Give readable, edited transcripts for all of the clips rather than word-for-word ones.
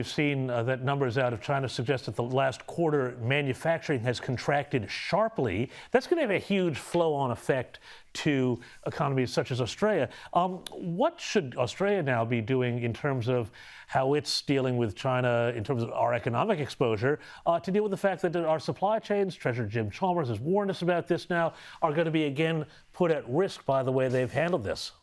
We've seen that numbers out of China suggest that the last quarter manufacturing has contracted sharply. That's going to have a huge flow-on effect to economies such as Australia. What should Australia now be doing in terms of how it's dealing with China in terms of our economic exposure to deal with the fact that our supply chains, Treasurer Jim Chalmers has warned us about this now, are going to be again put at risk by the way they've handled this?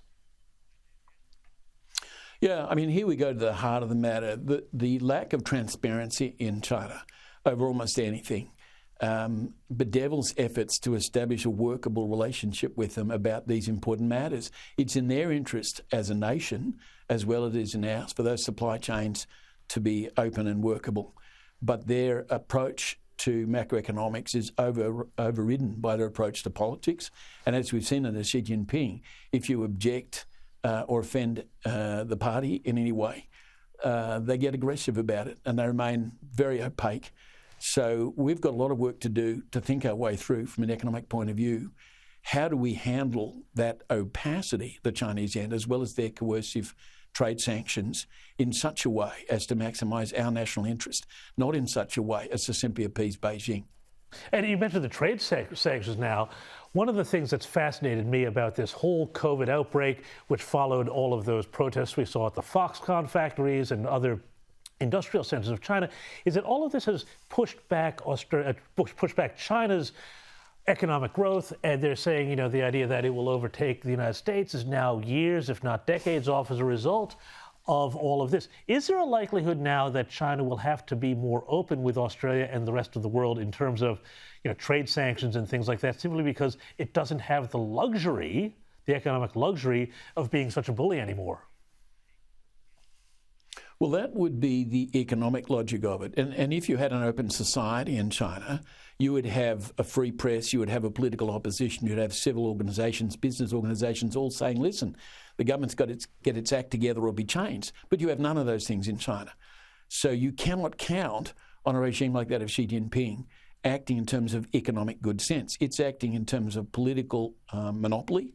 Yeah, I mean, here we go to the heart of the matter. The lack of transparency in China over almost anything bedevils efforts to establish a workable relationship with them about these important matters. It's in their interest as a nation, as well as it is in ours, for those supply chains to be open and workable. But their approach to macroeconomics is overridden by their approach to politics. And as we've seen under Xi Jinping, if you object or offend the party in any way, they get aggressive about it and they remain very opaque. So we've got a lot of work to do to think our way through from an economic point of view. How do we handle that opacity, the Chinese end, as well as their coercive trade sanctions in such a way as to maximise our national interest, not in such a way as to simply appease Beijing? And you mentioned the trade sanctions now. One of the things that's fascinated me about this whole COVID outbreak, which followed all of those protests we saw at the Foxconn factories and other industrial centers of China, is that all of this has pushed back China's economic growth. And they're saying, the idea that it will overtake the United States is now years, if not decades off as a result of all of this. Is there a likelihood now that China will have to be more open with Australia and the rest of the world in terms of trade sanctions and things like that, simply because it doesn't have the luxury, the economic luxury, of being such a bully anymore? Well, that would be the economic logic of it. And if you had an open society in China, you would have a free press, you would have a political opposition, you'd have civil organisations, business organisations all saying, listen, the government's got to get its act together or be changed. But you have none of those things in China. So you cannot count on a regime like that of Xi Jinping acting in terms of economic good sense. It's acting in terms of political monopoly,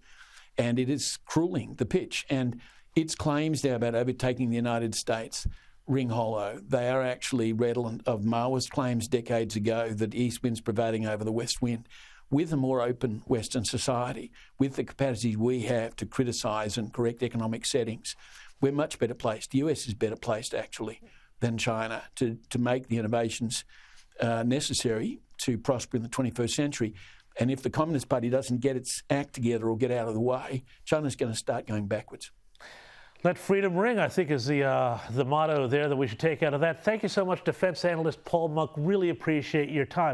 and it is crueling the pitch. And its claims now about overtaking the United States ring hollow. They are actually redolent of Maoist claims decades ago that East wind's pervading over the West wind. With a more open Western society, with the capacity we have to criticise and correct economic settings, we're much better placed. The US is better placed, actually, than China to make the innovations necessary to prosper in the 21st century. And if the Communist Party doesn't get its act together or get out of the way, China's going to start going backwards. Let freedom ring, I think, is the motto there that we should take out of that. Thank you so much, Defense Analyst Paul Monk. Really appreciate your time.